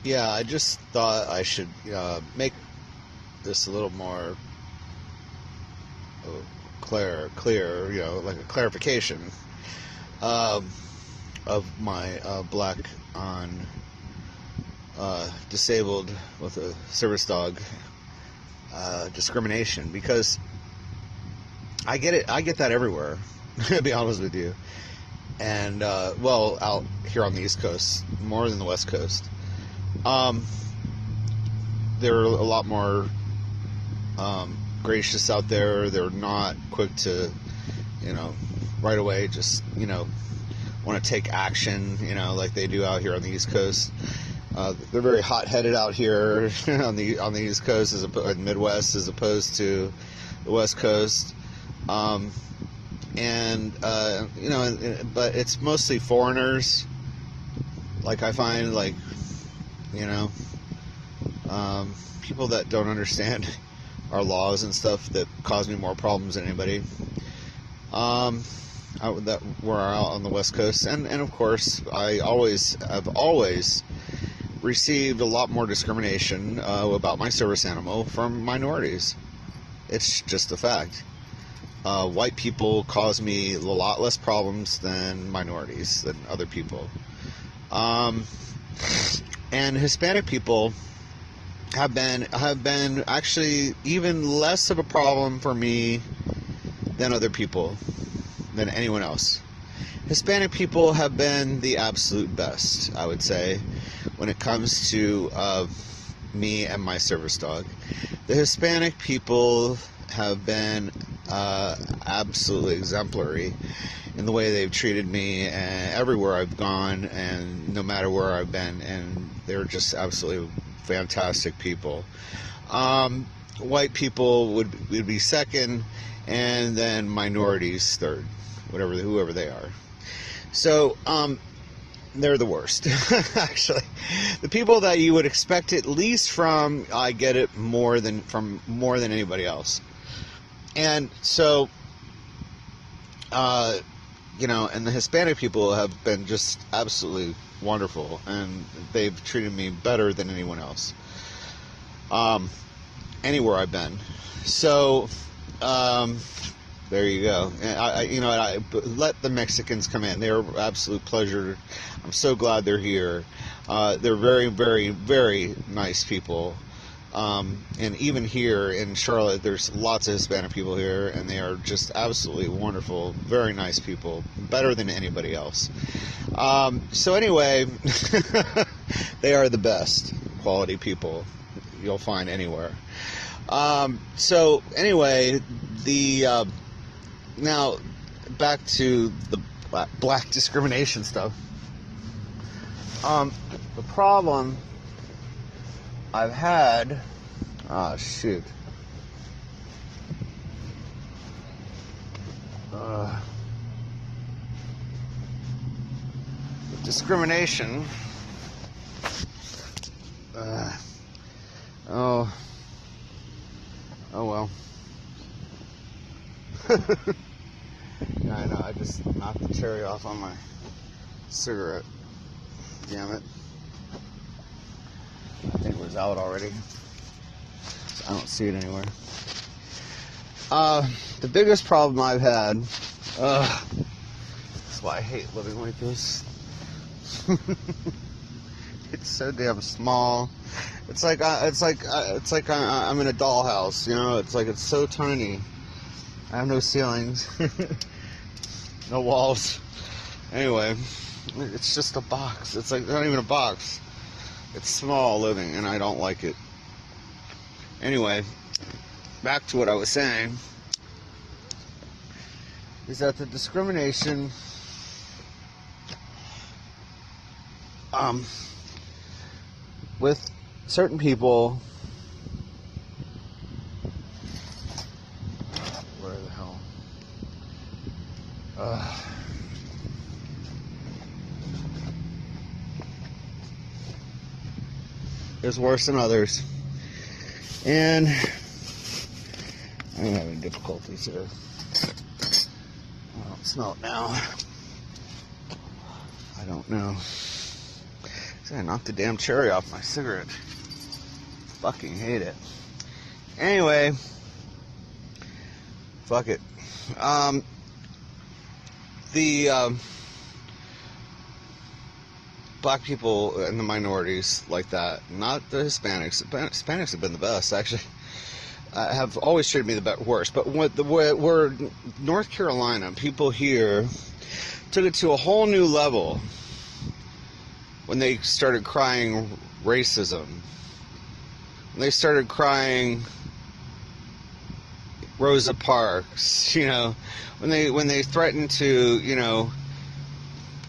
Yeah, I just thought I should make this a little more clear, like a clarification um, of my black on disabled with a service dog discrimination, because I get it. I get that everywhere. To be honest with you, and well, out here on the East Coast more than the West Coast. Um, they're a lot more gracious out there. They're not quick to, you know, right away just, want to take action, like they do out here on the East Coast. They're very hot-headed out here on the East Coast, Midwest, as opposed to the West Coast. And but it's mostly foreigners. Like, I find, like, you know, people that don't understand our laws and stuff that cause me more problems than anybody. That were out on the West Coast, and of course, I've always received a lot more discrimination about my service animal from minorities. It's just a fact. White people cause me a lot less problems than minorities, than other people. And Hispanic people have been actually even less of a problem for me than other people, than anyone else. Hispanic people have been the absolute best, I would say, when it comes to me and my service dog. The Hispanic people have been absolutely exemplary in the way they've treated me and everywhere I've gone, and no matter where I've been, and they're just absolutely fantastic people. White people would be second, and then minorities third, whoever they are. So they're the worst. Actually, the people that you would expect at least from, I get it more than anybody else. And so and the Hispanic people have been just absolutely wonderful, and they've treated me better than anyone else anywhere I've been. So there you go. And I let the Mexicans come in. They're an absolute pleasure. I'm so glad they're here. They're very, very, very nice people. And even here in Charlotte, there's lots of Hispanic people here, and they are just absolutely wonderful, very nice people, better than anybody else. So anyway, they are the best quality people you'll find anywhere. So anyway, now back to the black discrimination stuff. The problem I've had, shoot. Discrimination. Oh well. Yeah, I know, I just knocked the cherry off on my cigarette. Damn it. I think it was out already. So I don't see it anywhere. The biggest problem I've had, that's why I hate living like this. It's so damn small. It's like I'm in a dollhouse, It's like it's so tiny. I have no ceilings, no walls. Anyway, it's just a box. It's like not even a box. It's small living, and I don't like it. Anyway, back to what I was saying, is that the discrimination with certain people, where the hell? Is worse than others, and I'm having difficulties here. I don't smell it now. I don't know. I knocked the damn cherry off my cigarette. Fucking hate it. Anyway, fuck it. The black people and the minorities like that, not the Hispanics. Hispanics have been the best, actually. Have always treated me the worst. But where North Carolina, people here took it to a whole new level when they started crying racism. When they started crying Rosa Parks, you know, when they threatened to, you know,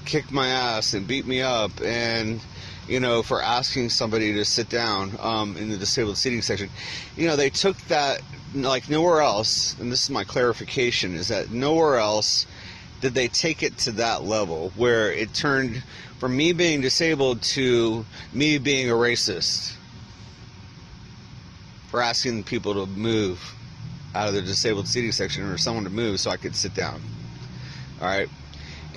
kick my ass and beat me up, and you know, for asking somebody to sit down in the disabled seating section. You know, they took that like nowhere else, and this is my clarification, is that nowhere else did they take it to that level where it turned from me being disabled to me being a racist for asking people to move out of the disabled seating section, or someone to move so I could sit down. All right.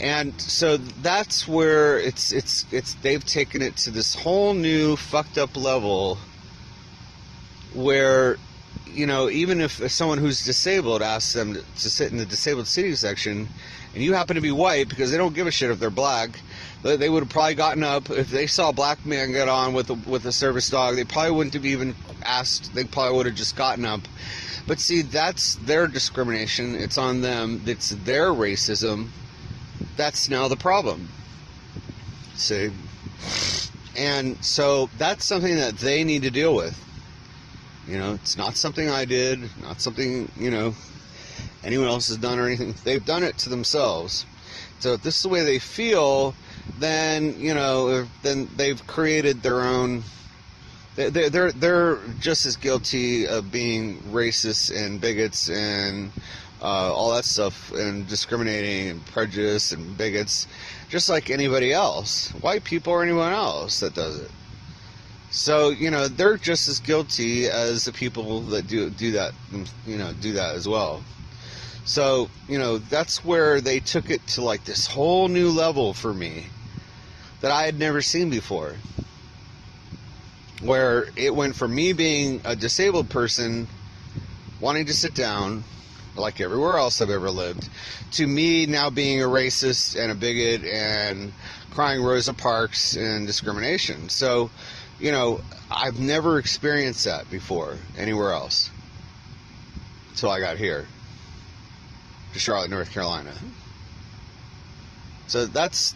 And so that's where it's they've taken it to this whole new fucked up level where, you know, even if someone who's disabled asks them to sit in the disabled seating section, and you happen to be white, because they don't give a shit if they're black, they would have probably gotten up. If they saw a black man get on with a service dog, they probably wouldn't have even asked. They probably would have just gotten up. But see, that's their discrimination. It's on them. It's their racism. That's now the problem. See? And so that's something that they need to deal with. You know, it's not something I did, not something, you know, anyone else has done or anything. They've done it to themselves. So if this is the way they feel, then, you know, then they've created their own. They're just as guilty of being racists and bigots and all that stuff, and discriminating and prejudice and bigots, just like anybody else, white people or anyone else that does it. So, you know, they're just as guilty as the people that do that, you know, do that as well. So, you know, that's where they took it to like this whole new level for me that I had never seen before. Where it went from me being a disabled person wanting to sit down like everywhere else I've ever lived, to me now being a racist and a bigot and crying Rosa Parks and discrimination. So, you know, I've never experienced that before anywhere else until I got here to Charlotte, North Carolina. So that's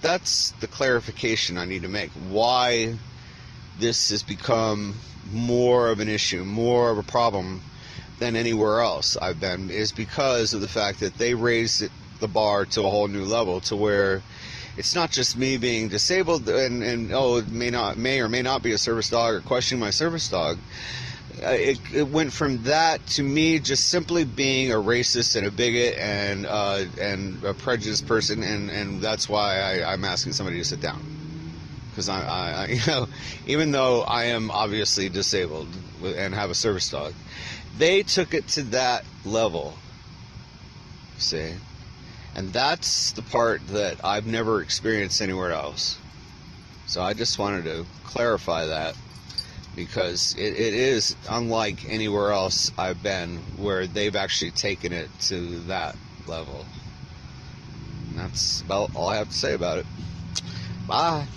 the clarification I need to make. Why this has become more of an issue, more of a problem than anywhere else I've been, is because of the fact that they raised the bar to a whole new level, to where it's not just me being disabled and oh, it may or may not be a service dog, or questioning my service dog. It went from that to me just simply being a racist and a bigot and a prejudiced person, and that's why I'm asking somebody to sit down, because I you know, even though I am obviously disabled and have a service dog, they took it to that level. See? And that's the part that I've never experienced anywhere else. So I just wanted to clarify that, because it is unlike anywhere else I've been where they've actually taken it to that level. And that's about all I have to say about it. Bye.